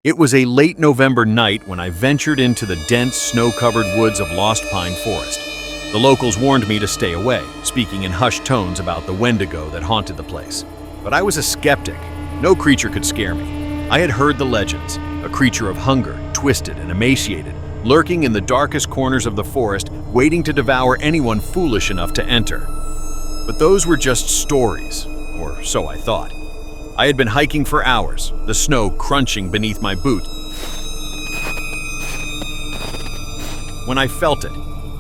It was a late November night when I ventured into the dense, snow-covered woods of Lost Pine Forest. The locals warned me to stay away, speaking in hushed tones about the wendigo that haunted the place. But I was a skeptic. No creature could scare me. I had heard the legends, a creature of hunger, twisted and emaciated, lurking in the darkest corners of the forest, waiting to devour anyone foolish enough to enter. But those were just stories, or so I thought. I had been hiking for hours, the snow crunching beneath my boot, when I felt it,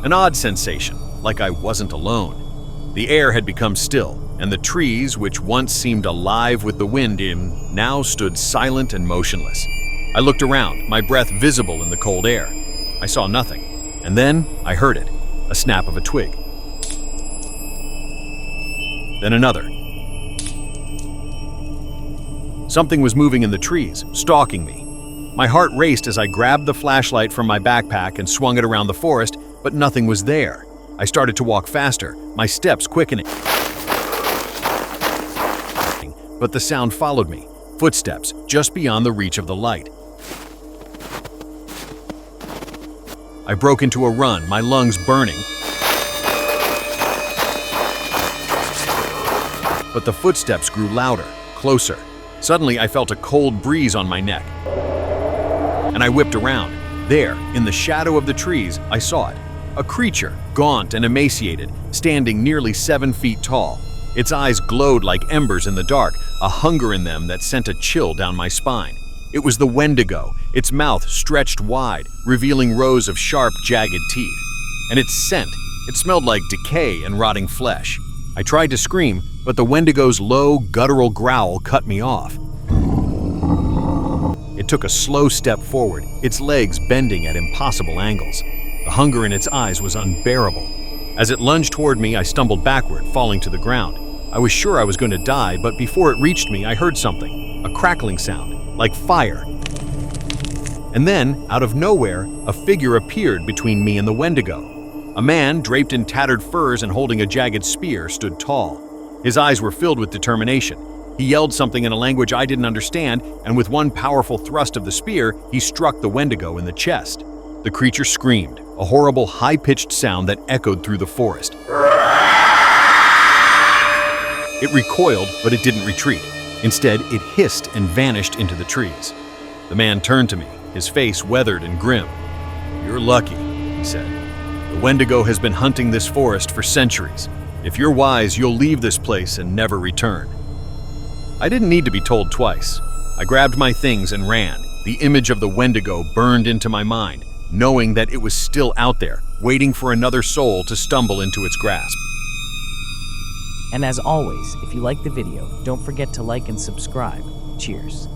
an odd sensation, like I wasn't alone. The air had become still, and the trees, which once seemed alive with the wind in, now stood silent and motionless. I looked around, my breath visible in the cold air. I saw nothing, and then I heard it, a snap of a twig. Then another. Something was moving in the trees, stalking me. My heart raced as I grabbed the flashlight from my backpack and swung it around the forest, but nothing was there. I started to walk faster, my steps quickening. But the sound followed me, footsteps just beyond the reach of the light. I broke into a run, my lungs burning. But the footsteps grew louder, closer. Suddenly, I felt a cold breeze on my neck, and I whipped around. There, in the shadow of the trees, I saw it. A creature, gaunt and emaciated, standing nearly 7 feet tall. Its eyes glowed like embers in the dark, a hunger in them that sent a chill down my spine. It was the wendigo, its mouth stretched wide, revealing rows of sharp, jagged teeth. And its scent, it smelled like decay and rotting flesh. I tried to scream, but the wendigo's low, guttural growl cut me off. It took a slow step forward, its legs bending at impossible angles. The hunger in its eyes was unbearable. As it lunged toward me, I stumbled backward, falling to the ground. I was sure I was going to die, but before it reached me, I heard something, a crackling sound, like fire. And then, out of nowhere, a figure appeared between me and the wendigo. A man, draped in tattered furs and holding a jagged spear, stood tall. His eyes were filled with determination. He yelled something in a language I didn't understand, and with one powerful thrust of the spear, he struck the wendigo in the chest. The creature screamed, a horrible, high-pitched sound that echoed through the forest. It recoiled, but it didn't retreat. Instead, it hissed and vanished into the trees. The man turned to me, his face weathered and grim. "You're lucky," he said. "The wendigo has been hunting this forest for centuries. If you're wise, you'll leave this place and never return." I didn't need to be told twice. I grabbed my things and ran. The image of the wendigo burned into my mind, knowing that it was still out there, waiting for another soul to stumble into its grasp. And as always, if you like the video, don't forget to like and subscribe. Cheers.